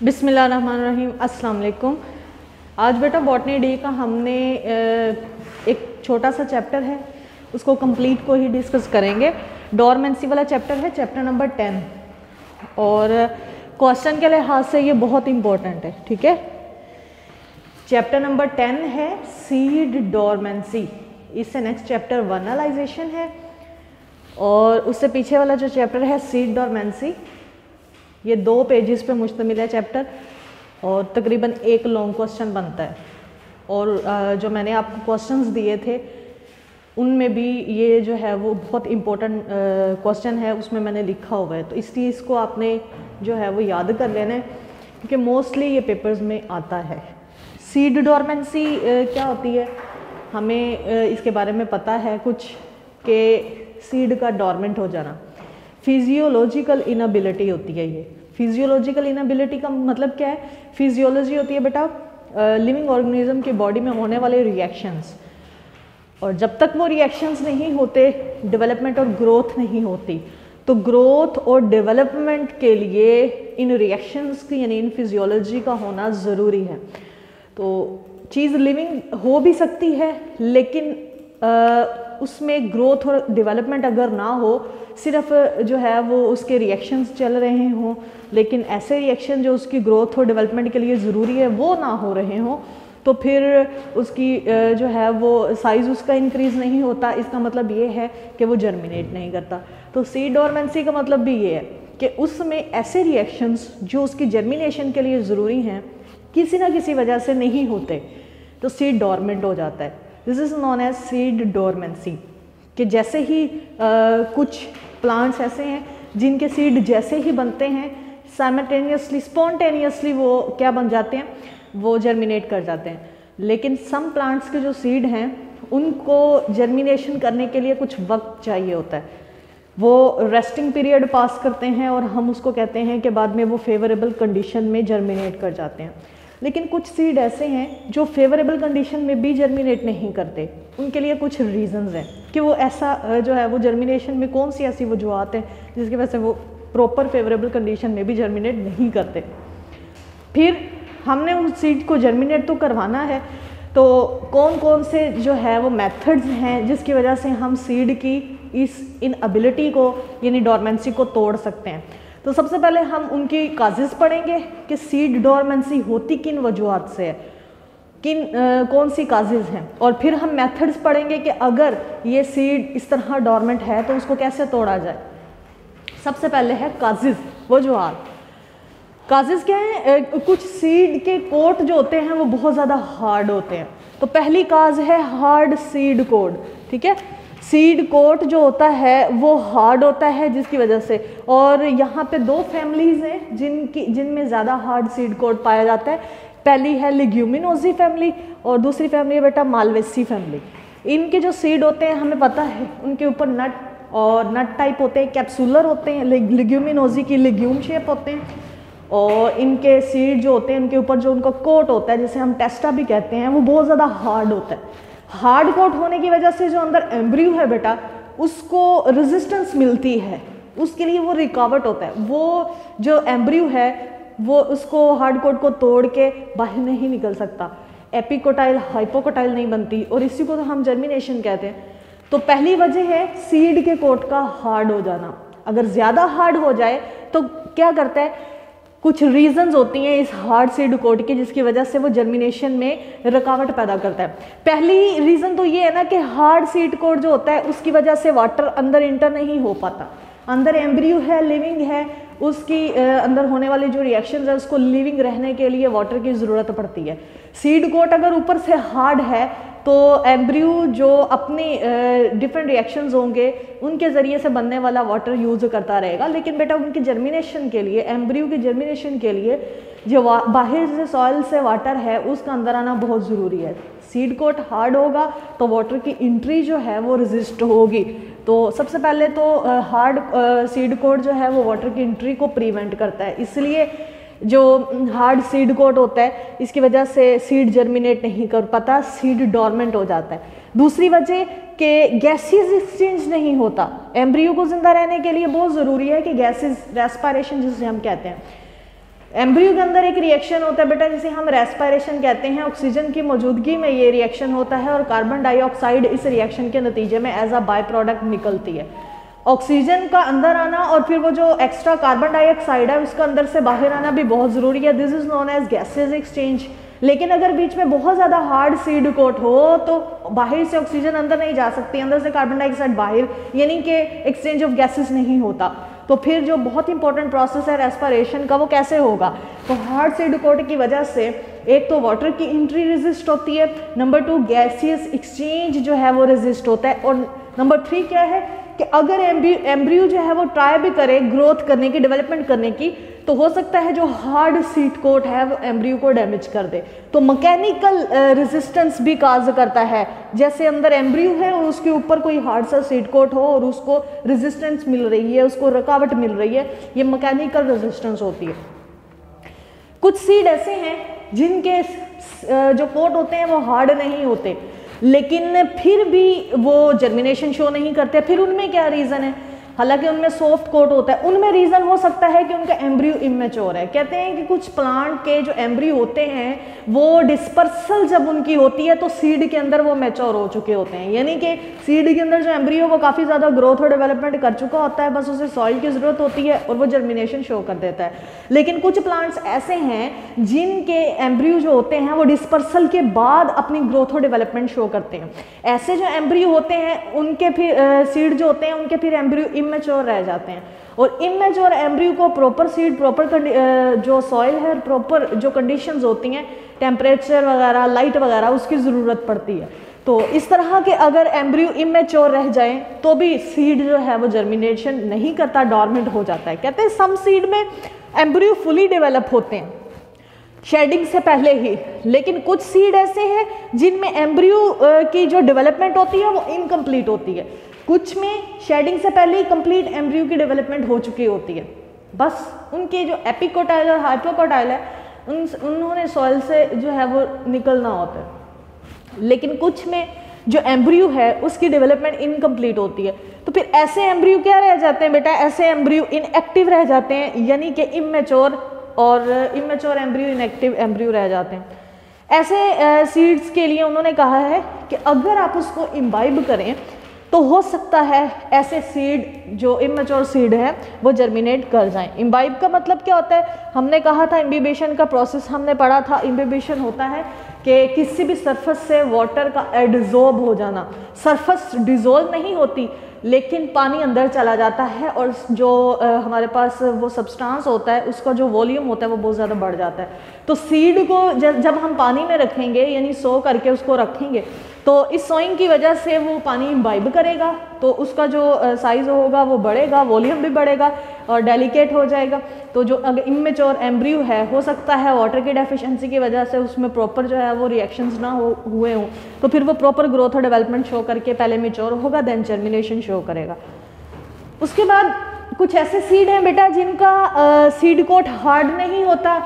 बिस्मिल्लाहिर्रहमानिर्रहीम, अस्सलाम वालेकुम। आज बेटा बॉटनी डे का हमने एक छोटा सा चैप्टर है उसको कंप्लीट को ही डिस्कस करेंगे। डोरमेंसी वाला चैप्टर है, चैप्टर नंबर 10, और क्वेश्चन के लिहाज से ये बहुत इंपॉर्टेंट है। ठीक है, चैप्टर नंबर 10 है सीड डोरमेंसी। इससे नेक्स्ट चैप्टर वनलाइजेशन है और उससे पीछे वाला जो चैप्टर है सीड डोरमेंसी, ये 2 पेजेस पे मुश्तमिल है चैप्टर और तकरीबन एक लॉन्ग क्वेश्चन बनता है। और जो मैंने आपको क्वेश्चंस दिए थे उनमें भी ये जो है वो बहुत इम्पोर्टेंट क्वेश्चन है, उसमें मैंने लिखा हुआ है, तो इसलिए इसको आपने जो है वो याद कर लेना है क्योंकि मोस्टली ये पेपर्स में आता है। सीड डोरमेंसी क्या होती है, हमें इसके बारे में पता है कुछ कि सीड का डोरमेंट हो जाना फिजियोलॉजिकल इनएबिलिटी होती है। ये फिजियोलॉजिकल इनएबिलिटी का मतलब क्या है? फिजियोलॉजी होती है बेटा लिविंग ऑर्गेनिज्म की बॉडी में होने वाले रिएक्शंस, और जब तक वो रिएक्शंस नहीं होते डेवलपमेंट और ग्रोथ नहीं होती। तो ग्रोथ और डेवलपमेंट के लिए इन रिएक्शंस की यानी इन फिजियोलॉजी का होना ज़रूरी है। तो चीज़ लिविंग हो भी सकती है लेकिन उसमें ग्रोथ और डेवलपमेंट अगर ना हो, सिर्फ जो है वो उसके रिएक्शंस चल रहे हों, लेकिन ऐसे रिएक्शन जो उसकी ग्रोथ और डेवलपमेंट के लिए ज़रूरी है वो ना हो रहे हों, तो फिर उसकी जो है वो साइज़ उसका इंक्रीज़ नहीं होता। इसका मतलब ये है कि वो जर्मिनेट नहीं करता। तो सीड डोरमेंसी का मतलब भी ये है कि उसमें ऐसे रिएक्शंस जो उसकी जर्मिनेशन के लिए ज़रूरी हैं किसी ना किसी वजह से नहीं होते, तो सीड डोरमेंट हो जाता है। This is known as seed dormancy. कि जैसे ही कुछ प्लांट्स ऐसे हैं जिनके सीड जैसे ही बनते हैं साइमल्टेनियसली स्पॉन्टेनियसली वो क्या बन जाते हैं, वो जर्मिनेट कर जाते हैं। लेकिन सम प्लांट्स के जो सीड हैं उनको जर्मिनेशन करने के लिए कुछ वक्त चाहिए होता है, वो रेस्टिंग पीरियड पास करते हैं और हम उसको कहते हैं कि बाद में वो फेवरेबल कंडीशन में जर्मिनेट कर जाते हैं। लेकिन कुछ सीड ऐसे हैं जो फेवरेबल कंडीशन में भी जर्मिनेट नहीं करते। उनके लिए कुछ रीजंस हैं कि वो ऐसा जो है वो जर्मिनेशन में कौन सी ऐसी वजूहत हैं जिसकी वजह से वो प्रॉपर फेवरेबल कंडीशन में भी जर्मिनेट नहीं करते। फिर हमने उन सीड को जर्मिनेट तो करवाना है, तो कौन कौन से जो है वो मेथड्स हैं जिसकी वजह से हम सीड की इस इनएबिलिटी को यानी डोरमेंसी को तोड़ सकते हैं। तो सबसे पहले हम उनकी काजेस पढ़ेंगे कि सीड डोरमेंसी होती किन वजूहत से है, कौन सी काजेज हैं, और फिर हम मेथड्स पढ़ेंगे कि अगर ये सीड इस तरह डोरमेंट है तो उसको कैसे तोड़ा जाए। सबसे पहले है काजेज, वजूहत। काजेज क्या है? कुछ सीड के कोट जो होते हैं वो बहुत ज़्यादा हार्ड होते हैं। तो पहली काज है हार्ड सीड कोट। ठीक है, सीड कोट जो होता है वो हार्ड होता है जिसकी वजह से, और यहाँ पे 2 फैमिलीज हैं जिनमें ज़्यादा हार्ड सीड कोट पाया जाता है। पहली है लेग्यूमिनोजी फैमिली और दूसरी फैमिली है बेटा मालवेसी फैमिली। इनके जो सीड होते हैं हमें पता है उनके ऊपर नट और नट टाइप होते हैं, कैप्सूलर होते हैं। लेग्यूमिनोजी की लेग्यूम शेप होते हैं, और इनके सीड जो होते हैं उनके ऊपर जो उनका कोट होता है जिसे हम टेस्टा भी कहते हैं वो बहुत ज़्यादा हार्ड होता है। हार्ड कोट होने की वजह से जो अंदर एम्ब्रियो है बेटा उसको रेजिस्टेंस मिलती है, उसके लिए वो रिकॉवर्ट होता है। वो जो एम्ब्रियो है वो उसको हार्ड कोट को तोड़ के बाहर नहीं निकल सकता, एपिकोटाइल हाइपोकोटाइल नहीं बनती, और इसी को तो हम जर्मिनेशन कहते हैं। तो पहली वजह है सीड के कोट का हार्ड हो जाना। अगर ज़्यादा हार्ड हो जाए तो क्या करता है, कुछ रीजंस होती हैं इस हार्ड सीड कोट की जिसकी वजह से वो जर्मिनेशन में रुकावट पैदा करता है। पहली रीज़न तो ये है ना कि हार्ड सीड कोट जो होता है उसकी वजह से वाटर अंदर इंटर नहीं हो पाता। अंदर एम्ब्रियो है, लिविंग है, उसकी अंदर होने वाली जो रिएक्शंस है उसको लिविंग रहने के लिए वाटर की ज़रूरत पड़ती है। सीड कोट अगर ऊपर से हार्ड है तो एम्ब्रियो जो अपनी डिफरेंट रिएक्शंस होंगे उनके ज़रिए से बनने वाला वाटर यूज़ करता रहेगा। लेकिन बेटा उनकी जर्मिनेशन के लिए, एम्ब्रियो की जर्मिनेशन के लिए जो बाहर से सॉइल से वाटर है उसका अंदर आना बहुत ज़रूरी है। सीड कोट हार्ड होगा तो वाटर की एंट्री जो है वो रेजिस्ट होगी। तो सबसे पहले तो हार्ड सीड कोट जो है वो वाटर की एंट्री को प्रिवेंट करता है, इसलिए जो हार्ड सीड कोट होता है इसकी वजह से सीड जर्मिनेट नहीं कर पाता, सीड डोरमेंट हो जाता है। दूसरी वजह कि गैसेस एक्सचेंज नहीं होता। एम्ब्रियो को जिंदा रहने के लिए बहुत ज़रूरी है कि गैसेस रेस्पिरेशन जिसे हम कहते हैं एम्ब्रियो के अंदर एक रिएक्शन होता है बेटा जिसे हम रेस्पिरेशन कहते हैं। ऑक्सीजन की मौजूदगी में ये रिएक्शन होता है और कार्बन डाइऑक्साइड इस रिएक्शन के नतीजे में एज अ बाय प्रोडक्ट निकलती है। ऑक्सीजन का अंदर आना और फिर वो जो एक्स्ट्रा कार्बन डाइऑक्साइड है उसका अंदर से बाहर आना भी बहुत ज़रूरी है। This is known as gases exchange. लेकिन अगर बीच में बहुत ज़्यादा हार्ड सीड कोट हो तो बाहर से ऑक्सीजन अंदर नहीं जा सकती, अंदर से कार्बन डाइऑक्साइड बाहर, यानी कि एक्सचेंज ऑफ गैसेस नहीं होता। तो फिर जो बहुत इंपॉर्टेंट प्रोसेस है रेस्पिरेशन का वो कैसे होगा? तो हार्ड सीड कोट की वजह से एक तो वाटर की एंट्री रेजिस्ट होती है, नंबर 2 गैसियस एक्सचेंज जो है वो रेजिस्ट होता है, और नंबर 3 क्या है कि अगर एम्ब्रियो जो है वो ट्राई भी करे ग्रोथ करने की, डेवलपमेंट करने की, तो हो सकता है जो हार्ड सीड कोट है वो एम्ब्रियो को डैमेज कर दे। तो मैकेनिकल रेजिस्टेंस भी काज करता है, जैसे अंदर एम्ब्रियो है और उसके ऊपर कोई हार्ड सा सीड कोट हो और उसको रेजिस्टेंस मिल रही है, उसको रुकावट मिल रही है, ये मैकेनिकल रेजिस्टेंस होती है। कुछ सीड ऐसे हैं जिनके जो कोट होते हैं वो हार्ड नहीं होते, लेकिन फिर भी वो जर्मिनेशन शो नहीं करते। फिर उनमें क्या रीज़न है? हालांकि उनमें सॉफ्ट कोट होता है, उनमें रीज़न हो सकता है कि उनका एम्ब्रियो इमेच्योर है। कहते हैं कि कुछ प्लांट के जो एम्ब्रियो होते हैं वो डिस्पर्सल जब उनकी होती है तो सीड के अंदर वो मैच्योर हो चुके होते हैं, यानी कि सीड के अंदर जो एम्ब्रियो वो काफ़ी ज़्यादा ग्रोथ और डेवलपमेंट कर चुका होता है, बस उसे सॉइल की ज़रूरत होती है और वो जर्मिनेशन शो कर देता है। लेकिन कुछ प्लांट्स ऐसे हैं जिनके एम्ब्रियो जो होते हैं वो डिस्पर्सल के बाद अपनी ग्रोथ और डेवलपमेंट शो करते हैं। ऐसे जो एम्ब्रियो होते हैं उनके फिर सीड जो होते हैं उनके फिर एम्ब्रियो इमेच्योर रह जाते हैं, और इमेच्योर एम्ब्रियो को प्रॉपर सीड, प्रॉपर जो सॉइल है, प्रॉपर जो कंडीशंस होती हैं, टेम्परेचर वगैरह, लाइट वगैरह, उसकी ज़रूरत पड़ती है। तो इस तरह के अगर एम्ब्रियो इमेच्योर रह जाएं तो भी सीड जो है वो जर्मिनेशन नहीं करता, डॉर्मेंट हो जाता है। कहते हैं सम सीड में एम्ब्रियो फुली डेवलप होते हैं शेडिंग से पहले ही, लेकिन कुछ सीड ऐसे हैं जिनमें एम्ब्रियो की जो डेवलपमेंट होती है वो इनकम्प्लीट होती है। कुछ में शेडिंग से पहले ही कंप्लीट एम्ब्रियो की डेवलपमेंट हो चुकी होती है, बस उनके जो एपिकोटाइल और हाइपोकोटाइल है उन्होंने सॉइल से जो है वो निकलना होता है। लेकिन कुछ में जो एम्ब्रियो है उसकी डेवलपमेंट इनकम्प्लीट होती है। तो फिर ऐसे एम्ब्रियो क्या रह जाते हैं बेटा? ऐसे एम्ब्रियो इनएक्टिव रह जाते हैं, यानी कि इमेच्योर और इमेच्योर एम्ब्रियो इनएक्टिव एम्ब्रियो रह जाते हैं। ऐसे सीड्स के लिए उन्होंने कहा है कि अगर आप उसको इम्बाइब करें तो हो सकता है ऐसे सीड जो इमेच्योर सीड है वो जर्मिनेट कर जाएं। इम्बाइब का मतलब क्या होता है? हमने कहा था इम्बिबेशन का प्रोसेस हमने पढ़ा था। इम्बिबेशन होता है कि किसी भी सरफेस से वाटर का एडजॉर्ब हो जाना। सरफेस डिजोल्व नहीं होती लेकिन पानी अंदर चला जाता है और जो हमारे पास वो सब्सटेंस होता है उसका जो वॉल्यूम होता है वो बहुत ज़्यादा बढ़ जाता है। तो सीड को जब हम पानी में रखेंगे, यानी सो करके उसको रखेंगे, तो इस सोइंग की वजह से वो पानी इम्बाइब करेगा, तो उसका जो साइज़ होगा वो बढ़ेगा, वॉल्यूम भी बढ़ेगा और डेलिकेट हो जाएगा। तो जो अगर इमेच्योर एम्ब्रियो है, हो सकता है वाटर की डेफिशिएंसी की वजह से उसमें प्रॉपर जो है वो रिएक्शंस ना हुए हों, तो फिर वो प्रॉपर ग्रोथ और डेवलपमेंट शो करके पहले मैच्योर होगा, देन जर्मिनेशन शो करेगा। उसके बाद कुछ ऐसे सीड हैं बेटा जिनका सीड कोट हार्ड नहीं होता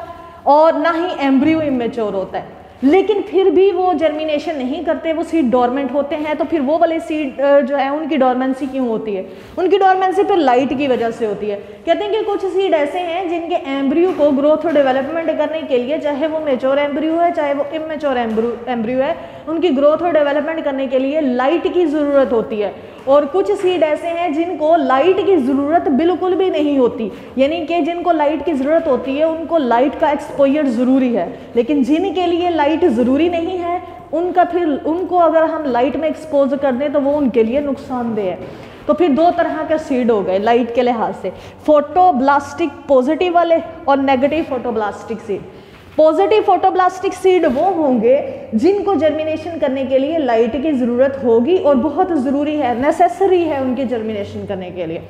और ना ही एम्ब्रियो इमेच्योर होता है, लेकिन फिर भी वो जर्मिनेशन नहीं करते, वो सीड डोरमेंट होते हैं। तो फिर वो वाले सीड जो है उनकी डोरमेंसी क्यों होती है? उनकी डोरमेंसी फिर लाइट की वजह से होती है। कहते हैं कि कुछ सीड ऐसे हैं जिनके एम्ब्रियो को ग्रोथ और डेवलपमेंट करने के लिए, चाहे वो मैच्योर एम्ब्रियो है चाहे वो इमेच्योर एम्ब्रियो है, उनकी ग्रोथ और डेवलपमेंट करने के लिए लाइट की ज़रूरत होती है। और कुछ सीड ऐसे हैं जिनको लाइट की ज़रूरत बिल्कुल भी नहीं होती, यानी कि जिनको लाइट की ज़रूरत होती है उनको लाइट का एक्सपोजर ज़रूरी है, लेकिन जिनके लिए लाइट ज़रूरी नहीं है उनको अगर हम लाइट में एक्सपोज कर दें तो वो उनके लिए नुकसानदेह है। तो फिर दो तरह के सीड हो गए लाइट के लिहाज से, फोटोब्लास्टिक पॉजिटिव वाले और negative photoblastic seed. Positive फोटोब्लास्टिक seed वो होंगे जिनको जर्मिनेशन करने के लिए लाइट की ज़रूरत होगी और बहुत ज़रूरी है, नेसेसरी है उनके जर्मिनेशन करने के लिए।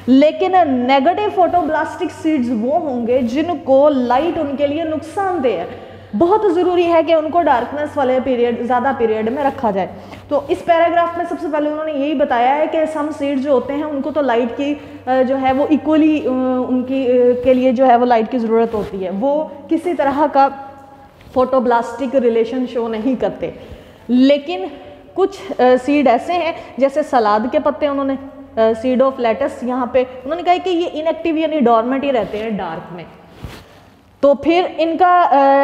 लेकिन नेगेटिव फोटोब्लास्टिक सीड्स वो होंगे जिनको लाइट उनके लिए नुकसानदेह है, बहुत ज़रूरी है कि उनको डार्कनेस वाले पीरियड, ज़्यादा पीरियड में रखा जाए। तो इस पैराग्राफ में सबसे पहले उन्होंने यही बताया है कि सम सीड्स जो होते हैं उनको तो लाइट की जो है वो इक्वली उनकी के लिए जो है वो लाइट की ज़रूरत होती है, वो किसी तरह का फोटोब्लास्टिक रिलेशन शो नहीं करते। लेकिन कुछ सीड ऐसे हैं जैसे सलाद के पत्ते, उन्होंने सीड ऑफ लेटस यहाँ पे उन्होंने कहा कि ये इनएक्टिव यानी डॉर्मेंट ही रहते हैं डार्क में। तो फिर इनका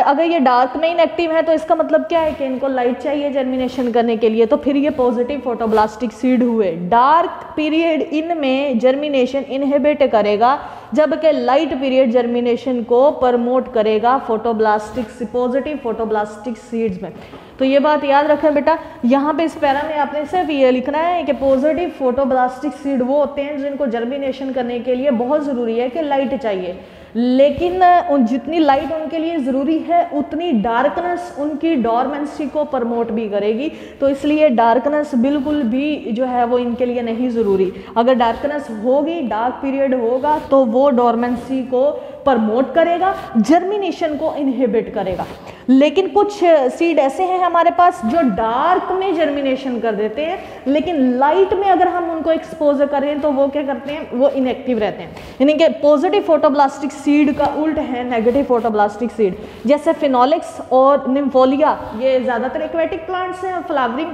अगर ये डार्क में इनएक्टिव है तो इसका मतलब क्या है कि इनको लाइट चाहिए जर्मिनेशन करने के लिए, तो फिर ये पॉजिटिव फोटोब्लास्टिक सीड हुए। डार्क पीरियड इनमें जर्मिनेशन इनहिबिट करेगा, जबकि लाइट पीरियड जर्मिनेशन को प्रमोट करेगा फोटोब्लास्टिक पॉजिटिव फोटोब्लास्टिक सीड्स में। तो ये बात याद रखें बेटा, यहाँ पे इस पैरा में आपने सिर्फ ये लिखना है कि पॉजिटिव फोटोब्लास्टिक सीड वो होते हैं जिनको जर्मिनेशन करने के लिए बहुत ज़रूरी है कि लाइट चाहिए, लेकिन जितनी लाइट उनके लिए ज़रूरी है उतनी डार्कनेस उनकी डॉर्मेंसी को प्रमोट भी करेगी। तो इसलिए डार्कनेस बिल्कुल भी जो है वो इनके लिए नहीं ज़रूरी। अगर डार्कनेस होगी, डार्क पीरियड होगा, तो वो डॉर्मेंसी को प्रमोट करेगा, जर्मिनेशन को इनहिबिट करेगा। लेकिन कुछ सीड ऐसे हैं हमारे पास जो डार्क में जर्मिनेशन कर देते हैं, लेकिन लाइट में अगर हम उनको एक्सपोज करें तो वो क्या करते हैं, वो इनएक्टिव रहते हैं। यानी कि पॉजिटिव फोटोब्लास्टिक सीड का उल्ट है नेगेटिव फोटोब्लास्टिक सीड। जैसे फिनोलिक्स और निम्फोलिया, ये ज़्यादातर एक्वेटिक प्लांट्स हैं, फ्लावरिंग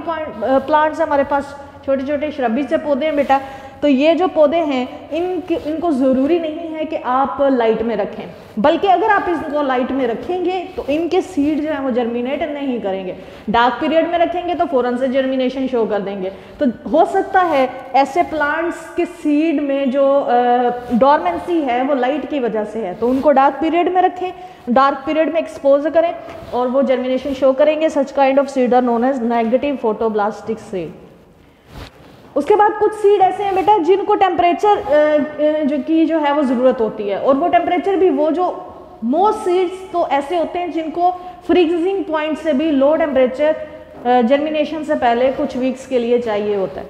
प्लांट्स हमारे पास, छोटे छोटे श्रबी से पौधे हैं बेटा। तो ये जो पौधे हैं इनको ज़रूरी नहीं है कि आप लाइट में रखें, बल्कि अगर आप इसको लाइट में रखेंगे तो इनके सीड जो है वो जर्मिनेट नहीं करेंगे। डार्क पीरियड में रखेंगे तो फ़ौरन से जर्मिनेशन शो कर देंगे। तो हो सकता है ऐसे प्लांट्स के सीड में जो डॉर्मेंसी है वो लाइट की वजह से है, तो उनको डार्क पीरियड में रखें, डार्क पीरियड में एक्सपोज करें और वो जर्मिनेशन शो करेंगे। Such kind of seed are known as negative photoblastic seed. उसके बाद कुछ सीड ऐसे हैं बेटा जिनको टेम्परेचर जो है वो ज़रूरत होती है, और वो टेम्परेचर भी वो जो मोस्ट सीड्स तो ऐसे होते हैं जिनको फ्रीजिंग पॉइंट से भी लो टेम्परेचर जर्मिनेशन से पहले कुछ वीक्स के लिए चाहिए होता है,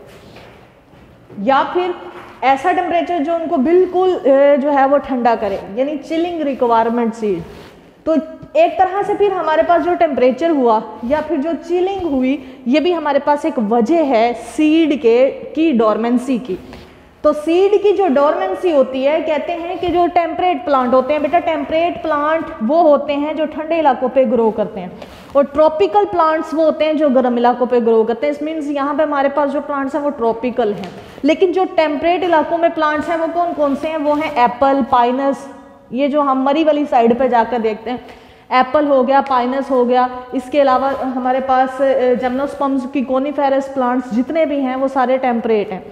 या फिर ऐसा टेम्परेचर जो उनको बिल्कुल जो है वो ठंडा करे, यानी चिलिंग रिक्वायरमेंट सीड। तो एक तरह से फिर हमारे पास जो टेम्परेचर हुआ या फिर जो चिलिंग हुई, ये भी हमारे पास एक वजह है सीड की डॉर्मेंसी की। तो सीड की जो डॉर्मेंसी होती है, कहते हैं कि जो टेम्परेट प्लांट होते हैं बेटा, टेम्परेट प्लांट वो होते हैं जो ठंडे इलाकों पे ग्रो करते हैं, और ट्रॉपिकल प्लांट्स वो होते हैं जो गर्म इलाकों पे ग्रो करते हैं। इस मीन्स यहाँ पे हमारे पास जो प्लांट्स हैं वो ट्रॉपिकल हैं, लेकिन जो टेम्परेट इलाकों में प्लांट्स हैं वो कौन कौन से हैं, वो हैं एप्पल, पाइनस, ये जो हम मरी वाली साइड पर जाकर देखते हैं, एप्पल हो गया, पाइनस हो गया। इसके अलावा हमारे पास जिम्नोस्पर्म्स की कोनिफेरस प्लांट्स जितने भी हैं वो सारे टेम्परेट हैं।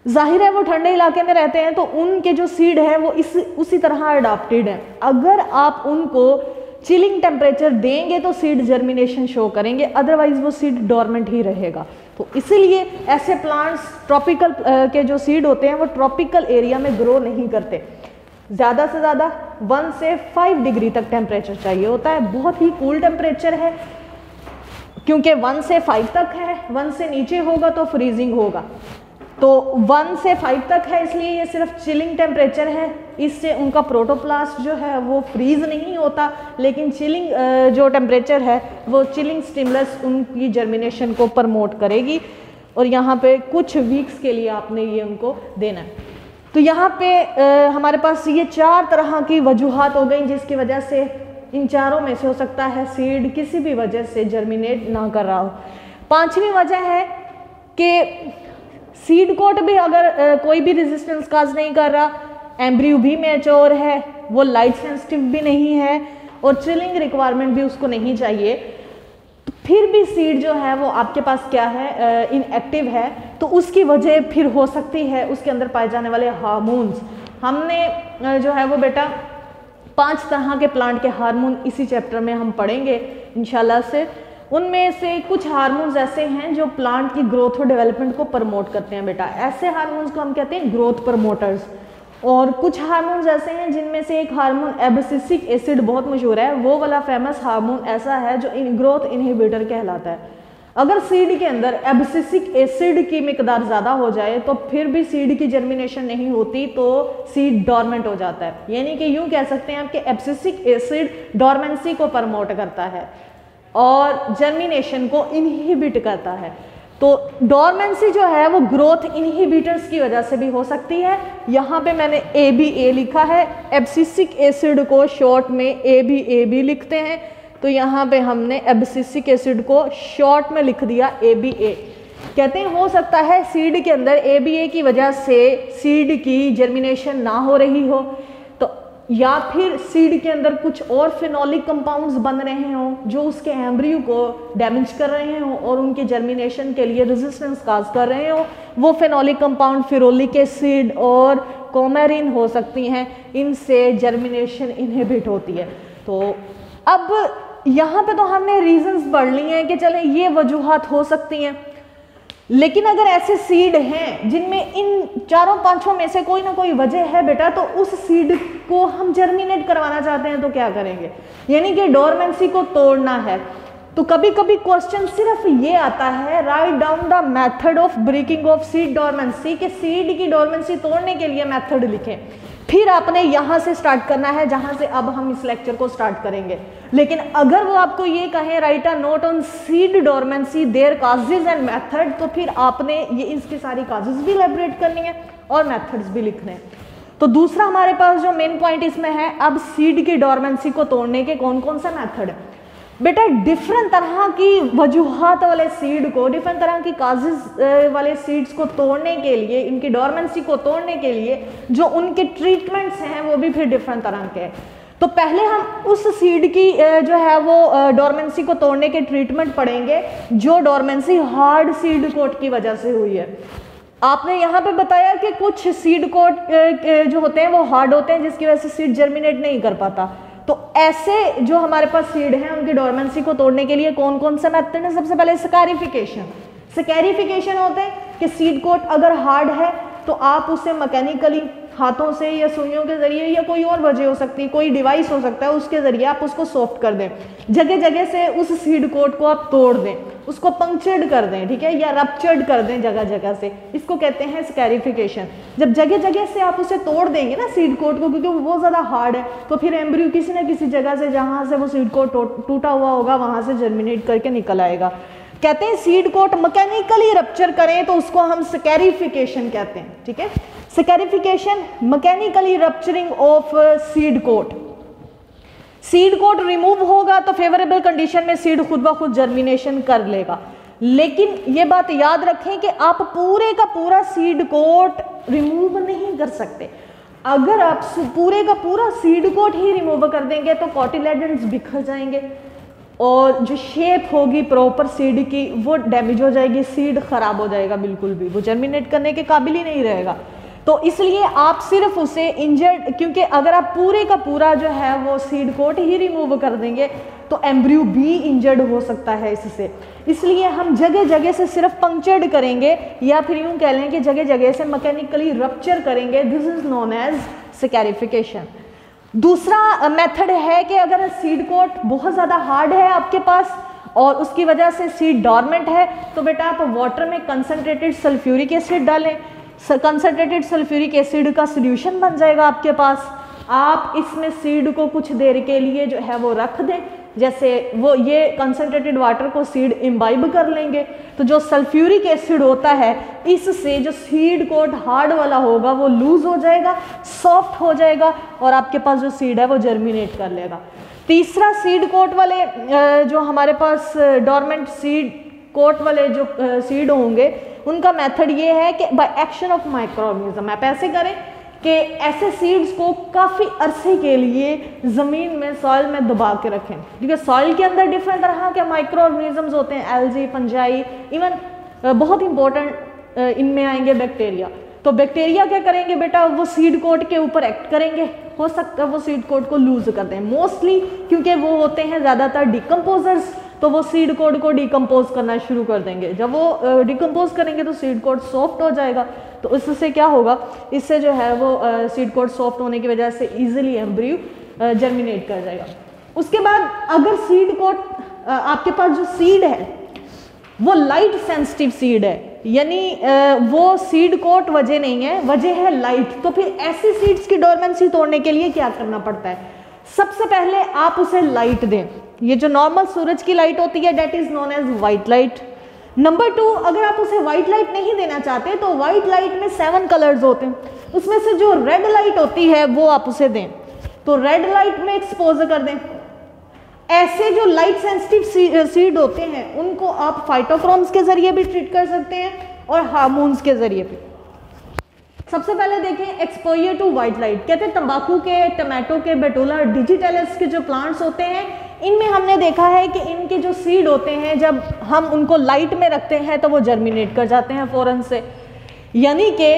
जाहिर है वो ठंडे इलाके में रहते हैं, तो उनके जो सीड है वो उसी तरह अडॉप्टेड है। अगर आप उनको चिलिंग टेम्परेचर देंगे तो सीड जर्मिनेशन शो करेंगे, अदरवाइज वो सीड डॉर्मेंट ही रहेगा। तो इसीलिए ऐसे प्लांट्स ट्रॉपिकल के जो सीड होते हैं वो ट्रॉपिकल एरिया में ग्रो नहीं करते। ज़्यादा से ज़्यादा 1 से 5 डिग्री तक टेम्परेचर चाहिए होता है, बहुत ही कूल टेम्परेचर है, क्योंकि 1 से 5 तक है, 1 से नीचे होगा तो फ्रीजिंग होगा। तो 1 से 5 तक है, इसलिए ये सिर्फ चिलिंग टेम्परेचर है। इससे उनका प्रोटोप्लास्ट जो है वो फ्रीज नहीं होता, लेकिन चिलिंग जो टेम्परेचर है वो चिलिंग स्टिमुलस उनकी जर्मिनेशन को प्रमोट करेगी, और यहाँ पे कुछ वीक्स के लिए आपने ये उनको देना है। तो यहाँ पे हमारे पास ये 4 तरह की वजूहात हो गई जिसकी वजह से इन चारों में से हो सकता है सीड किसी भी वजह से जर्मिनेट ना कर रहा हो। 5वीं वजह है कि सीड कोट भी अगर कोई भी रेजिस्टेंस काज नहीं कर रहा, एम्ब्रियो भी मैच्योर है, वो लाइट सेंसिटिव भी नहीं है, और चिलिंग रिक्वायरमेंट भी उसको नहीं चाहिए, तो फिर भी सीड जो है वो आपके पास क्या है, इनएक्टिव है। तो उसकी वजह फिर हो सकती है उसके अंदर पाए जाने वाले हार्मोन्स। हमने जो है वो बेटा 5 तरह के प्लांट के हार्मोन इसी चैप्टर में हम पढ़ेंगे इंशाल्लाह से। उनमें से कुछ हार्मोन्स ऐसे हैं जो प्लांट की ग्रोथ और डेवलपमेंट को प्रमोट करते हैं बेटा, ऐसे हार्मोन्स को हम कहते हैं ग्रोथ प्रमोटर्स। और कुछ हार्मोन्स ऐसे हैं जिनमें से एक हार्मोन एब्सिसिक एसिड बहुत मशहूर है, वो वाला फेमस हार्मोन ऐसा है जो ग्रोथ इनहिबिटर कहलाता है। अगर सीड के अंदर एब्सिसिक एसिड की मिकदार ज़्यादा हो जाए तो फिर भी सीड की जर्मिनेशन नहीं होती, तो सीड डॉर्मेंट हो जाता है। यानी कि यूँ कह सकते हैं आप कि एब्सिसिक एसिड डॉर्मेंसी को प्रमोट करता है और जर्मिनेशन को इनहिबिट करता है। तो डॉर्मेंसी जो है वो ग्रोथ इनहिबिटर्स की वजह से भी हो सकती है। यहाँ पे मैंने ABA लिखा है, एब्सिसिक एसिड को शॉर्ट में ABAB लिखते हैं, तो यहाँ पे हमने एब्सिसिक एसिड को शॉर्ट में लिख दिया ABA। कहते हैं हो सकता है सीड के अंदर ABA की वजह से सीड की जर्मिनेशन ना हो रही हो, तो या फिर सीड के अंदर कुछ और फिनोलिक कंपाउंड्स बन रहे हों जो उसके एम्ब्रियो को डैमेज कर रहे हों और उनके जर्मिनेशन के लिए रेजिस्टेंस काज कर रहे हों, वो फिनोलिक कंपाउंड फेरुलिक एसिड और कोमेरिन हो सकती हैं, इनसे जर्मिनेशन इनहिबिट होती है। तो अब यहाँ पे तो हमने रीजंस पढ़ ली हैं कि चले ये वजूहात हो सकती हैं, लेकिन अगर ऐसे सीड हैं जिनमें इन चारों पांचों में से कोई ना कोई वजह है बेटा, तो उस सीड को हम जर्मिनेट करवाना चाहते हैं तो क्या करेंगे, यानी कि डोरमेंसी को तोड़ना है। तो कभी कभी क्वेश्चन सिर्फ ये आता है, write down the method of breaking of seed dormancy, कि सीड की डोरमेंसी तोड़ने के लिए मेथड लिखें। फिर आपने यहां से स्टार्ट करना है जहां से अब हम इस लेक्चर को स्टार्ट करेंगे। लेकिन अगर वो आपको ये कहें write a note on seed dormancy their causes and method, तो फिर आपने ये इसकी सारी काजेज भी इलैबोरेट करनी है और मेथड्स भी लिखने हैं। तो दूसरा हमारे पास जो मेन पॉइंट इसमें है, अब सीड की डोरमेंसी को तोड़ने के कौन कौन सा मेथड है बेटा। डिफरेंट तरह की वजूहात वाले सीड को, डिफरेंट तरह की काजेज वाले सीड्स को तोड़ने के लिए, इनकी डोरमेंसी को तोड़ने के लिए जो उनके ट्रीटमेंट्स हैं वो भी फिर डिफरेंट तरह के हैं। तो पहले हम उस सीड की जो है वो डोरमेंसी को तोड़ने के ट्रीटमेंट पढ़ेंगे जो डोरमेंसी हार्ड सीड कोट की वजह से हुई है। आपने यहाँ पे बताया कि कुछ सीड कोट जो होते हैं वो हार्ड होते हैं जिसकी वजह से सीड जर्मिनेट नहीं कर पाता। तो ऐसे जो हमारे पास सीड हैं उनकी डोरमेंसी को तोड़ने के लिए कौन कौन सा मेथड है। सबसे पहले स्कैरिफिकेशन। स्कैरिफिकेशन होता है कि सीड कोट अगर हार्ड है तो आप उसे मैकेनिकली हाथों से या सुइयों के जरिए या कोई और वजह हो सकती है, कोई डिवाइस हो सकता है, उसके जरिए आप उसको सॉफ्ट कर दें, जगह जगह से उस सीड कोट को आप तोड़ दें, उसको पंक्चर्ड कर दें, ठीक है, या रप्चर्ड कर दें जगह जगह से। इसको कहते हैं स्कैरिफिकेशन। जब जगह जगह से आप उसे तोड़ देंगे ना सीड कोट को, क्योंकि वो बहुत ज़्यादा हार्ड है, तो फिर एम्ब्रियो किसी न किसी जगह से जहाँ से वो सीड कोट टूटा हुआ होगा वहाँ से जर्मिनेट करके निकल आएगा। कहते हैं सीड कोट मैकेनिकली रप्चर करें तो उसको हम स्कैरिफिकेशन कहते हैं, ठीक है। Scarification, mechanically rupturing of seed coat. Seed coat remove होगा तो फेवरेबल कंडीशन में सीड खुद ब खुद जर्मिनेशन कर लेगा। लेकिन ये बात याद रखें कि आप पूरे का पूरा सीड कोट रिमूव नहीं कर सकते। अगर आप पूरे का पूरा सीड कोट ही रिमूव कर देंगे तो कॉटिलेडन्स बिखर जाएंगे और जो शेप होगी प्रॉपर सीड की वो डैमेज हो जाएगी, सीड खराब हो जाएगा, बिल्कुल भी वो जर्मिनेट करने के काबिल ही नहीं रहेगा। तो इसलिए आप सिर्फ उसे इंजर्ड, क्योंकि अगर आप पूरे का पूरा जो है वो सीड कोट ही रिमूव कर देंगे तो एम्ब्रियो भी इंजर्ड हो सकता है इससे। इसलिए हम जगह जगह से सिर्फ पंक्चर्ड करेंगे या फिर यूं कह लें कि जगह जगह से मैकेनिकली रप्चर करेंगे। This is known as scarification. दूसरा मेथड है कि अगर सीड कोट बहुत ज़्यादा हार्ड है आपके पास और उसकी वजह से सीड डॉर्मेंट है तो बेटा आप वाटर में कंसनट्रेटेड सल्फ्यूरिक एसिड डालें। कंसनट्रेटेड सल्फ्यूरिक एसिड का सोल्यूशन बन जाएगा आपके पास। आप इसमें सीड को कुछ देर के लिए जो है वो रख दें, जैसे वो ये कंसनट्रेटेड वाटर को सीड इम्बाइब कर लेंगे तो जो सल्फ्यूरिक एसिड होता है इससे जो सीड कोट हार्ड वाला होगा वो लूज हो जाएगा, सॉफ्ट हो जाएगा और आपके पास जो सीड है वो जर्मिनेट कर लेगा। तीसरा सीड कोट वाले जो हमारे पास डॉर्मेंट सीड कोट वाले जो सीड होंगे उनका मेथड ये है कि बाय एक्शन ऑफ माइक्रोऑर्गेनिज्म आप ऐसे करें कि ऐसे सीड्स को काफ़ी अरसे के लिए ज़मीन में सॉइल में दबा के रखें, क्योंकि सॉइल के अंदर डिफरेंट तरह के माइक्रो ऑर्गेनिजम्स होते हैं, एल्गी, फंजाई, इवन बहुत इंपॉर्टेंट इनमें आएंगे बैक्टीरिया। तो बैक्टीरिया क्या करेंगे बेटा, वो सीड कोट के ऊपर एक्ट करेंगे, हो सकता है वो सीड कोट को लूज कर दें मोस्टली, क्योंकि वो होते हैं ज़्यादातर डिकम्पोजर्स, तो वो सीड कोट को डिकम्पोज करना शुरू कर देंगे। जब वो डिकम्पोज करेंगे तो सीड कोट सॉफ्ट हो जाएगा, तो इससे क्या होगा, इससे जो है वो सीड कोट सॉफ्ट होने की वजह से इजीली एम्ब्रियो जर्मिनेट कर जाएगा। उसके बाद अगर सीड कोट आपके पास जो सीड है वो लाइट सेंसिटिव सीड है, यानी वो सीड कोट वजह नहीं है, वजह है लाइट, तो फिर ऐसी सीड्स की डोरमेंसी तोड़ने के लिए क्या करना पड़ता है। सबसे पहले आप उसे लाइट दें। ये जो नॉर्मल सूरज की लाइट होती है that is known as white light. Number 2, अगर आप उसे व्हाइट लाइट नहीं देना चाहते तो व्हाइट लाइट में 7 कलर्स होते हैं, उसमें से जो रेड लाइट होती है वो आप उसे दें, तो रेड लाइट में एक्सपोज कर दें। ऐसे जो लाइट सेंसिटिव सीड होते हैं उनको आप फाइटोक्रोम्स के जरिए भी ट्रीट कर सकते हैं और हार्मोन्स के जरिए भी। सबसे पहले देखें एक्सपोजर टू वाइट लाइट। कहते हैं तंबाकू के, टमाटो के, बेटोला, डिजिटलस के जो प्लांट्स होते हैं, इनमें हमने देखा है कि इनके जो सीड होते हैं जब हम उनको लाइट में रखते हैं तो वो जर्मिनेट कर जाते हैं फ़ौरन से, यानी कि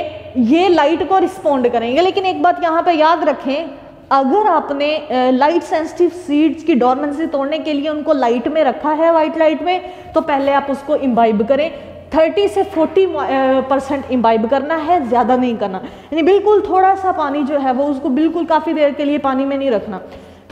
ये लाइट को रिस्पॉन्ड करेंगे। लेकिन एक बात यहाँ पे याद रखें, अगर आपने लाइट सेंसिटिव सीड्स की डोरमेंसी तोड़ने के लिए उनको लाइट में रखा है, वाइट लाइट में, तो पहले आप उसको इम्बाइब करें। 30 से 40% इम्बाइब करना है, ज़्यादा नहीं करना, यानी बिल्कुल थोड़ा सा पानी जो है वो उसको बिल्कुल काफ़ी देर के लिए पानी में नहीं रखना,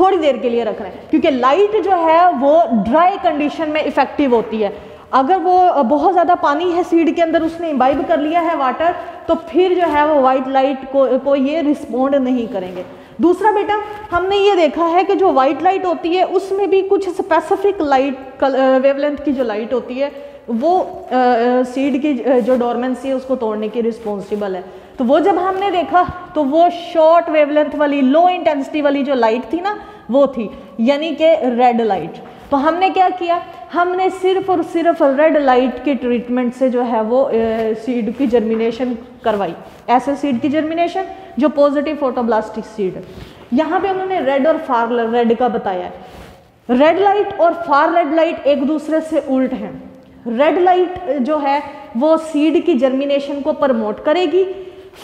थोड़ी देर के लिए रखना है, क्योंकि लाइट जो है वो ड्राई कंडीशन में इफेक्टिव होती है। अगर वो बहुत ज़्यादा पानी है सीड के अंदर, उसने इम्बाइब कर लिया है वाटर, तो फिर जो है वो वाइट लाइट को ये रिस्पॉन्ड नहीं करेंगे। दूसरा बेटा, हमने ये देखा है कि जो वाइट लाइट होती है उसमें भी कुछ स्पेसिफिक लाइट वेवलेंथ की जो लाइट होती है वो सीड की जो डोरमेंसी है उसको तोड़ने की रिस्पॉन्सिबल है। तो वो जब हमने देखा तो वो शॉर्ट वेवलेंथ वाली, लो इंटेंसिटी वाली जो लाइट थी ना, वो थी, यानी कि रेड लाइट। तो हमने क्या किया, हमने सिर्फ और सिर्फ रेड लाइट के ट्रीटमेंट से जो है वो सीड की जर्मिनेशन करवाई, ऐसे सीड की जर्मिनेशन जो पॉजिटिव फोटोब्लास्टिक सीड है। यहाँ पे उन्होंने रेड और फार रेड का बताया है। रेड लाइट और फार रेड लाइट एक दूसरे से उल्ट हैं। रेड लाइट जो है वो सीड की जर्मिनेशन को प्रमोट करेगी,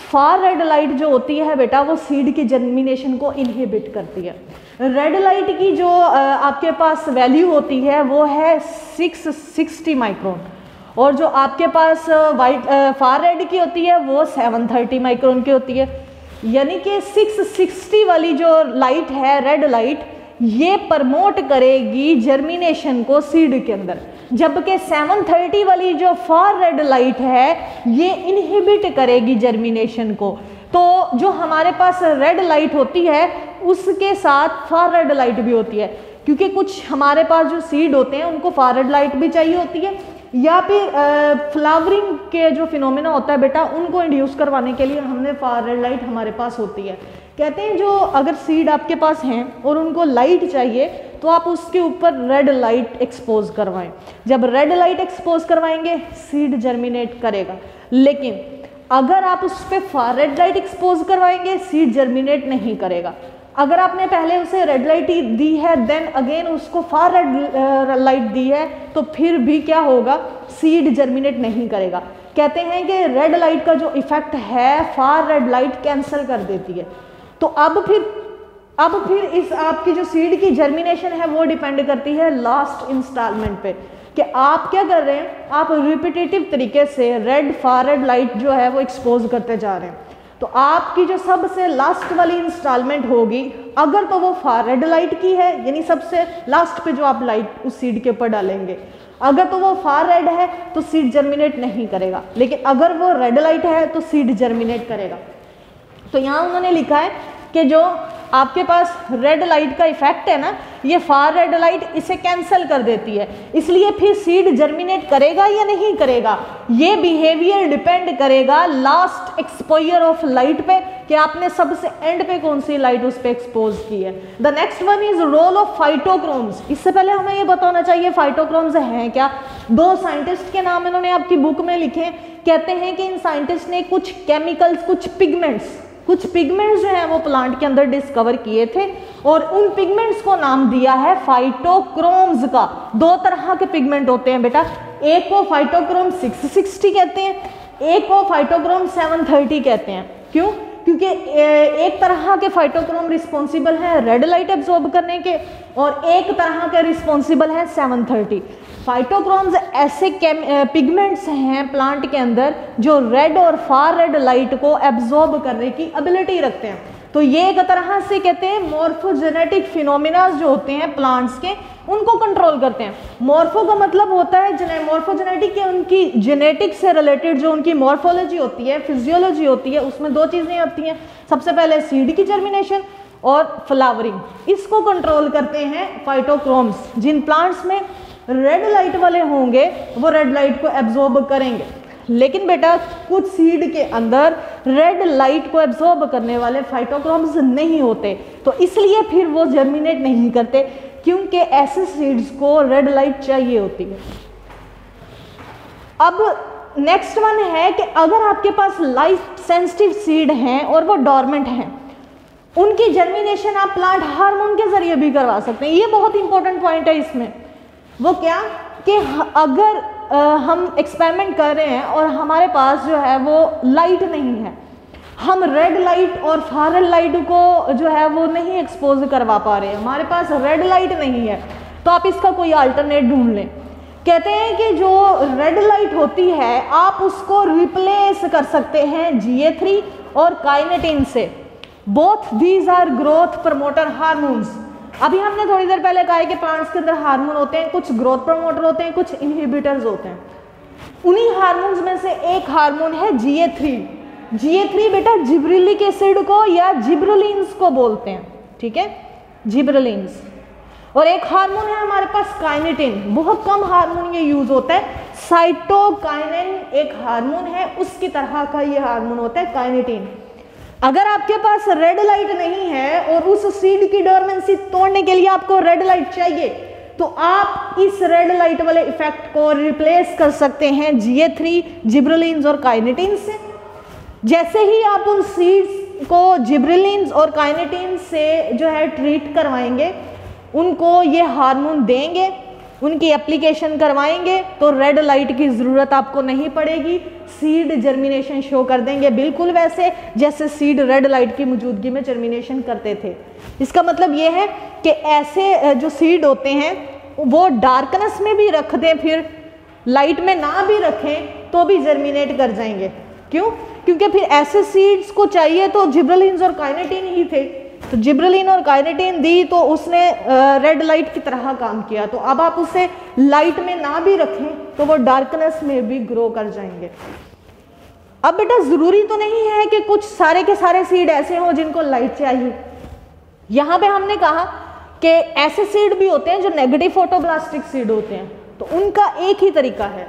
फार रेड लाइट जो होती है बेटा वो सीड की जर्मिनेशन को इनहिबिट करती है। रेड लाइट की जो आपके पास वैल्यू होती है वो है 660 माइक्रोन, और जो आपके पास फार रेड की होती है वो 730 माइक्रोन की होती है। यानी कि 660 वाली जो लाइट है, रेड लाइट, ये प्रमोट करेगी जर्मिनेशन को सीड के अंदर, जबकि 730 वाली जो फार रेड लाइट है ये इनहिबिट करेगी जर्मिनेशन को। तो जो हमारे पास रेड लाइट होती है उसके साथ फार रेड लाइट भी होती है, क्योंकि कुछ हमारे पास जो सीड होते हैं उनको फार रेड लाइट भी चाहिए होती है, या फिर फ्लावरिंग के जो फिनोमेना होता है बेटा उनको इंड्यूस करवाने के लिए हमने फार रेड लाइट हमारे पास होती है। कहते हैं जो अगर सीड आपके पास हैं और उनको लाइट चाहिए तो आप उसके ऊपर रेड लाइट एक्सपोज करवाएं। जब रेड लाइट एक्सपोज करवाएंगे सीड जर्मिनेट करेगा, लेकिन अगर आप उस पर फार रेड लाइट एक्सपोज करवाएंगे सीड जर्मिनेट नहीं करेगा। अगर आपने पहले उसे रेड लाइट दी है देन अगेन उसको फार रेड लाइट दी है तो फिर भी क्या होगा, सीड जर्मिनेट नहीं करेगा। कहते हैं कि रेड लाइट का जो इफेक्ट है फार रेड लाइट कैंसिल कर देती है। तो अब फिर इस आपकी जो सीड की जर्मिनेशन है वो डिपेंड करती है लास्ट इंस्टॉलमेंट पे, कि आप क्या कर रहे हैं, आप रिपीटेटिव तरीके से रेड फार रेड लाइट जो है वो एक्सपोज करते जा रहे हैं। तो आपकी जो सबसे लास्ट वाली इंस्टॉलमेंट होगी, अगर तो वो फार रेड लाइट की है, यानी सबसे लास्ट पे जो आप लाइट उस सीड के ऊपर डालेंगे, अगर तो वो फार रेड है तो सीड जर्मिनेट नहीं करेगा, लेकिन अगर वो रेड लाइट है तो सीड जर्मिनेट करेगा। तो यहाँ उन्होंने लिखा है कि जो आपके पास रेड लाइट का इफेक्ट है ना, ये फार रेड लाइट इसे कैंसिल कर देती है, इसलिए फिर सीड जर्मिनेट करेगा या नहीं करेगा, ये बिहेवियर डिपेंड करेगा लास्ट एक्सपोजर ऑफ लाइट पे, कि आपने सबसे एंड पे कौन सी लाइट उस पे एक्सपोज की है। The next one is role of phytochromes. इससे पहले हमें ये बताना चाहिए फाइटोक्रोम्स हैं क्या। दो साइंटिस्ट के नाम इन्होंने आपकी बुक में लिखे। कहते हैं कि इन साइंटिस्ट ने कुछ केमिकल्स, कुछ पिगमेंट्स जो हैं वो प्लांट के अंदर डिस्कवर किए थे, और उन पिगमेंट्स को नाम दिया है फाइटोक्रोम्स का। दो तरह के पिगमेंट होते हैं बेटा, एक को फाइटोक्रोम 660 कहते हैं, एक को फाइटोक्रोम 730 कहते हैं। क्यों? क्योंकि एक तरह के फाइटोक्रोम रिस्पॉन्सिबल है रेड लाइट एब्जॉर्ब करने के, और एक तरह के रिस्पॉन्सिबल है 730। फाइटोक्रोम्स ऐसे पिगमेंट्स हैं प्लांट के अंदर जो रेड और फार रेड लाइट को एब्जॉर्ब करने की एबिलिटी रखते हैं। तो ये एक तरह से कहते हैं मॉर्फोजेनेटिक फिनोमिना जो होते हैं प्लांट्स के, उनको कंट्रोल करते हैं। मॉर्फो का मतलब होता है मॉर्फोजेनेटिक के, उनकी जेनेटिक से रिलेटेड जो उनकी मॉर्फोलॉजी होती है, फिजियोलॉजी होती है, उसमें दो चीज़ें होती हैं। सबसे पहले सीड की जर्मिनेशन और फ्लावरिंग, इसको कंट्रोल करते हैं फाइटोक्रोम्स। जिन प्लांट्स में रेड लाइट वाले होंगे वो रेड लाइट को एब्जॉर्ब करेंगे, लेकिन बेटा कुछ सीड के अंदर रेड लाइट को एब्जॉर्ब करने वाले फाइटोक्रोम्स नहीं होते, तो इसलिए फिर वो जर्मिनेट नहीं करते, क्योंकि ऐसे सीड्स को रेड लाइट चाहिए होती है। अब नेक्स्ट वन है कि अगर आपके पास लाइट सेंसिटिव सीड हैं और वो डॉर्मेंट हैं, उनकी जर्मिनेशन आप प्लांट हार्मोन के जरिए भी करवा सकते हैं। ये बहुत इंपॉर्टेंट पॉइंट है इसमें। वो क्या कि अगर हम एक्सपेरिमेंट कर रहे हैं और हमारे पास जो है वो लाइट नहीं है, हम रेड लाइट और फार लाइट को जो है वो नहीं एक्सपोज करवा पा रहे हैं, हमारे पास रेड लाइट नहीं है, तो आप इसका कोई अल्टरनेट ढूंढ लें। कहते हैं कि जो रेड लाइट होती है आप उसको रिप्लेस कर सकते हैं GA3 और काइनेटिन से। Both these are growth promoter hormones. अभी हमने थोड़ी देर पहले कहा है कि प्लांट्स के अंदर हार्मोन होते हैं, कुछ ग्रोथ प्रमोटर होते हैं, कुछ इनहिबिटर्स होते हैं। उन्हीं हार्मोन्स में से एक हार्मोन है GA3। GA3 बेटा जिब्रेलिक एसिड को या जिब्रेलिन्स को बोलते हैं, ठीक है, जिब्रेलिन्स। और एक हार्मोन है हमारे पास काइनेटिन, बहुत कम हार्मोन ये यूज होता है। साइटोकाइनिन एक हार्मोन है, उसकी तरह का ये हार्मोन होता है काइनेटिन। अगर आपके पास रेड लाइट नहीं है और उस सीड की डोरमेंसी तोड़ने के लिए आपको रेड लाइट चाहिए, तो आप इस रेड लाइट वाले इफेक्ट को रिप्लेस कर सकते हैं GA3, जिब्रेलिन्स और काइनेटिन से। जैसे ही आप उन सीड्स को जिब्रेलिन्स और काइनेटिन से जो है ट्रीट करवाएंगे, उनको ये हार्मोन देंगे, उनकी एप्लीकेशन करवाएंगे, तो रेड लाइट की ज़रूरत आपको नहीं पड़ेगी। सीड जर्मिनेशन शो कर देंगे बिल्कुल वैसे जैसे सीड रेड लाइट की मौजूदगी में जर्मिनेशन करते थे। इसका मतलब ये है कि ऐसे जो सीड होते हैं वो डार्कनेस में भी रख दें, फिर लाइट में ना भी रखें तो भी जर्मिनेट कर जाएंगे। क्यों? क्योंकि फिर ऐसे सीड्स को चाहिए तो जिब्रेलिन्स और काइनेटिन ही थे, तो जिब्रेलिन और काइनेटिन दी तो उसने रेड लाइट की तरह काम किया। तो अब आप उसे लाइट में ना भी रखें तो वो डार्कनेस में भी ग्रो कर जाएंगे। अब बेटा जरूरी तो नहीं है कि कुछ सारे के सारे सीड ऐसे हों जिनको लाइट चाहिए। यहाँ पे हमने कहा कि ऐसे सीड भी होते हैं जो नेगेटिव फोटोब्लास्टिक सीड होते हैं, तो उनका एक ही तरीका है।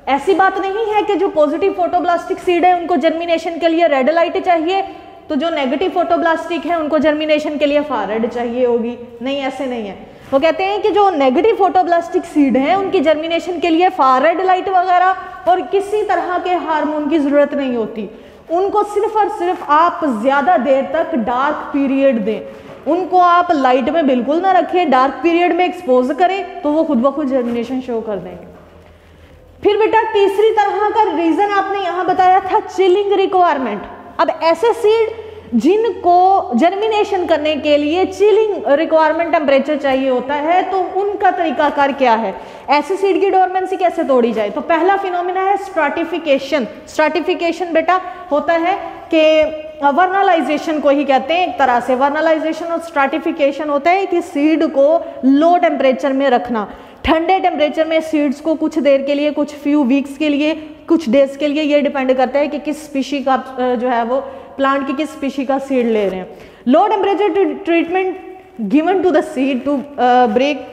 ऐसी बात नहीं है कि जो पॉजिटिव फोटोब्लास्टिक सीड है उनको जर्मिनेशन के लिए रेड लाइट चाहिए, तो जो नेगेटिव फोटोब्लास्टिक है उनको जर्मिनेशन के लिए फार रेड चाहिए होगी। नहीं, ऐसे नहीं है। वो कहते हैं कि जो नेगेटिव फोटोब्लास्टिक सीड हैं उनकी जर्मिनेशन के लिए फार रेड लाइट वगैरह और किसी तरह के हार्मोन की जरूरत नहीं होती। उनको सिर्फ और सिर्फ आप ज्यादा देर तक डार्क पीरियड दें, उनको आप लाइट में बिल्कुल ना रखें, डार्क पीरियड में एक्सपोज करें, तो वो खुद ब खुद जर्मिनेशन शो कर देंगे। फिर बेटा तीसरी तरह का रीजन आपने यहाँ बताया था चिलिंग रिक्वायरमेंट। अब ऐसे सीड जिनको जर्मिनेशन करने के लिए चिलिंग रिक्वायरमेंट टेम्परेचर चाहिए होता है, तो उनका तरीकाकार क्या है, ऐसे सीड की डोरमेंसी कैसे तोड़ी जाए? तो पहला फिनोमिना है स्ट्राटिफिकेशन। स्ट्राटिफिकेशन बेटा होता है कि वर्नलाइजेशन को ही कहते हैं एक तरह से। वर्नलाइजेशन और स्ट्राटिफिकेशन होता है कि सीड को लो टेम्परेचर में रखना। ठंडे टेम्परेचर में सीड्स को कुछ देर के लिए, कुछ फ्यू वीक्स के लिए, कुछ डेज के लिए, ये डिपेंड करता है कि किस स्पीशी का जो है वो प्लांट की किस स्पीशी का सीड ले रहे हैं। Low temperature treatment given to the seed to break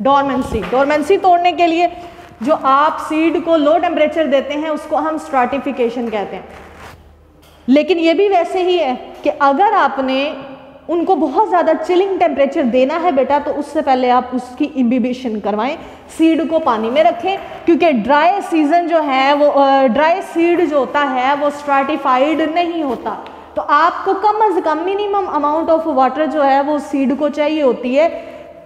dormancy. Dormancy तोड़ने के लिए जो आप सीड को लो टेम्परेचर देते हैं उसको हम स्ट्राटिफिकेशन कहते हैं। लेकिन ये भी वैसे ही है कि अगर आपने उनको बहुत ज़्यादा चिलिंग टेम्परेचर देना है बेटा, तो उससे पहले आप उसकी इम्बिबिशन करवाएं, सीड को पानी में रखें, क्योंकि ड्राई सीजन जो है वो ड्राई सीड जो होता है वो स्ट्राटिफाइड नहीं होता। तो आपको कम से कम मिनिमम अमाउंट ऑफ वाटर जो है वो सीड को चाहिए होती है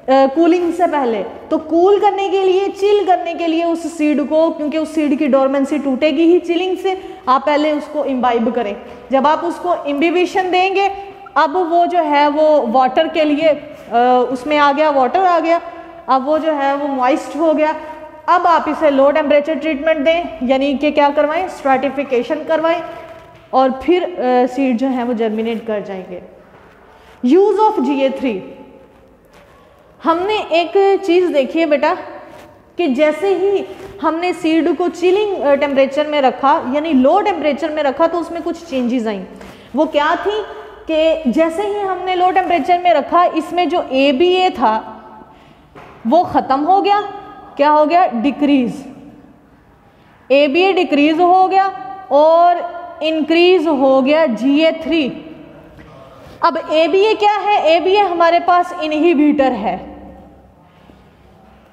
कूलिंग से पहले। तो कूल करने के लिए, चिल करने के लिए उस सीड को, क्योंकि उस सीड की डोरमेंसी टूटेगी ही चिलिंग से, आप पहले उसको इम्बाइब करें। जब आप उसको इम्बिबिशन देंगे, अब वो जो है वो वाटर के लिए उसमें आ गया, वाटर आ गया, अब वो जो है वो मॉइस्ट हो गया। अब आप इसे लो टेम्परेचर ट्रीटमेंट दें, यानी कि क्या करवाएं, स्ट्राटिफिकेशन करवाएं, और फिर सीड जो है वो जर्मिनेट कर जाएंगे। यूज ऑफ GA3, हमने एक चीज़ देखी है बेटा कि जैसे ही हमने सीड को चिलिंग टेम्परेचर में रखा, यानी लो टेम्परेचर में रखा, तो उसमें कुछ चेंजेस आई। वो क्या थी कि जैसे ही हमने लो टेम्परेचर में रखा, इसमें जो ABA था वो ख़त्म हो गया। क्या हो गया? डिक्रीज। ABA डिक्रीज हो गया और इंक्रीज हो गया GA3। अब ABA क्या है? ABA हमारे पास इनहिबिटर है।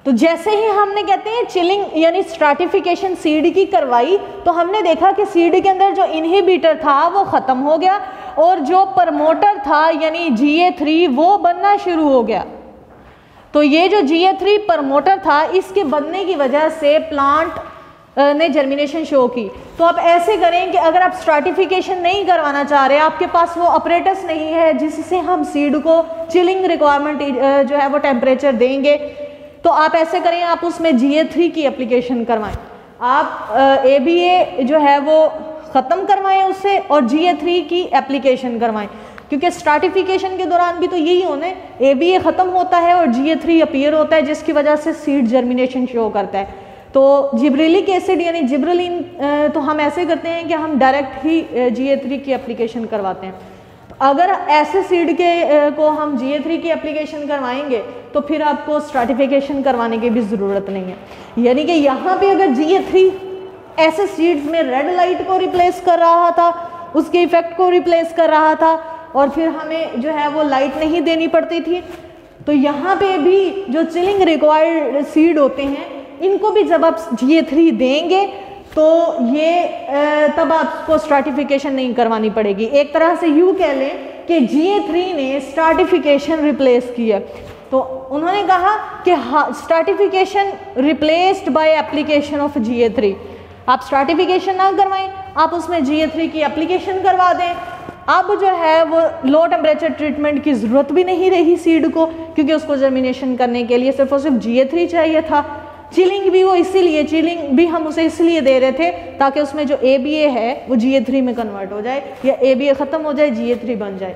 तो जैसे ही हमने कहते हैं चिलिंग यानी स्ट्रैटिफिकेशन सीड की करवाई, तो हमने देखा कि सीड के अंदर जो इनहिबिटर था वो ख़त्म हो गया और जो प्रमोटर था यानी GA3 वो बनना शुरू हो गया। तो ये जो GA3 प्रमोटर था, इसके बनने की वजह से प्लांट ने जर्मिनेशन शो की। तो आप ऐसे करें कि अगर आप स्ट्रैटिफिकेशन नहीं करवाना चाह रहे, आपके पास वो अपरेटस नहीं है जिससे हम सीड को चिलिंग रिक्वायरमेंट जो है वो टेम्परेचर देंगे, तो आप ऐसे करें, आप उसमें GA3 की एप्लीकेशन करवाएं। आप ABA जो है वो ख़त्म करवाएं उससे और GA3 की एप्लीकेशन करवाएं, क्योंकि स्ट्रैटिफिकेशन के दौरान भी तो यही होना है, ABA ख़त्म होता है और GA3 अपीयर होता है, जिसकी वजह से सीड जर्मिनेशन शो करता है। तो जिब्रेलिक एसिड यानी जिब्रेलिन तो हम ऐसे करते हैं कि हम डायरेक्ट ही GA3 की एप्लीकेशन करवाते हैं। तो अगर ऐसे सीड के को हम GA3 की एप्लीकेशन करवाएंगे तो फिर आपको स्ट्रैटिफिकेशन करवाने की भी ज़रूरत नहीं है। यानी कि यहाँ पे अगर GA3 ऐसे सीड्स में रेड लाइट को रिप्लेस कर रहा था, उसके इफेक्ट को रिप्लेस कर रहा था और फिर हमें जो है वो लाइट नहीं देनी पड़ती थी, तो यहाँ पे भी जो चिलिंग रिक्वायर्ड सीड होते हैं, इनको भी जब आप GA3 देंगे तो ये तब आपको स्ट्रैटिफिकेशन नहीं करवानी पड़ेगी। एक तरह से यूँ कह लें कि GA3 ने स्ट्रैटिफिकेशन रिप्लेस किया। तो उन्होंने कहा कि stratification replaced by application of GA3। आप स्ट्रैटिफिकेशन ना करवाएं, आप उसमें GA3 की एप्लीकेशन करवा दें। अब जो है वो लो टेम्परेचर ट्रीटमेंट की ज़रूरत भी नहीं रही सीड को, क्योंकि उसको जर्मिनेशन करने के लिए सिर्फ और सिर्फ GA3 चाहिए था। चिलिंग भी वो इसीलिए, चिलिंग भी हम उसे इसलिए दे रहे थे ताकि उसमें जो ABA है वो GA3 में कन्वर्ट हो जाए या ABA ख़त्म हो जाए, GA3 बन जाए।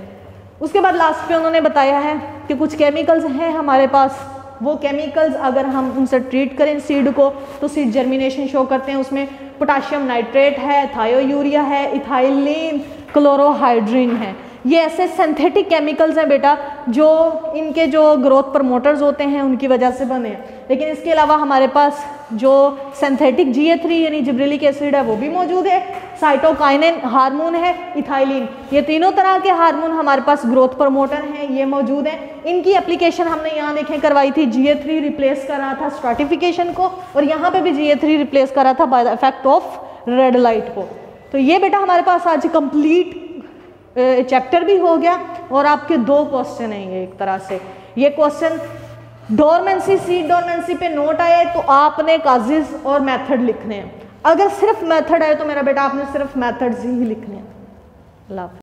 उसके बाद लास्ट पे उन्होंने बताया है कि कुछ केमिकल्स हैं हमारे पास, वो केमिकल्स अगर हम उनसे ट्रीट करें सीड को तो सीड जर्मिनेशन शो करते हैं। उसमें पोटाशियम नाइट्रेट है, थायोयूरिया है, इथाइलिन क्लोरोहाइड्रिन है। ये ऐसे सिंथेटिक केमिकल्स हैं बेटा जो इनके जो ग्रोथ प्रमोटर्स होते हैं उनकी वजह से बने हैं। लेकिन इसके अलावा हमारे पास जो सिंथेटिक GA3 यानी जिब्रेलिक एसिड है वो भी मौजूद है, साइटोकाइनिन हार्मोन है, इथाइलिन, ये तीनों तरह के हार्मोन हमारे पास ग्रोथ प्रमोटर हैं, ये मौजूद हैं। इनकी एप्लीकेशन हमने यहाँ देखें करवाई थी, GA3 रिप्लेस कर रहा था स्ट्रैटिफिकेशन को और यहाँ पे भी GA3 रिप्लेस कर रहा था by the effect of red light को। तो ये बेटा हमारे पास आज कंप्लीट चैप्टर भी हो गया और आपके 2 क्वेश्चन हैं एक तरह से। ये क्वेश्चन डोरमेंसी, सीड डोरमेंसी पे नोट आए तो आपने काजेज और मेथड लिखने हैं। अगर सिर्फ मेथड आए तो मेरा बेटा आपने सिर्फ मेथड्स ही लिखने हैं।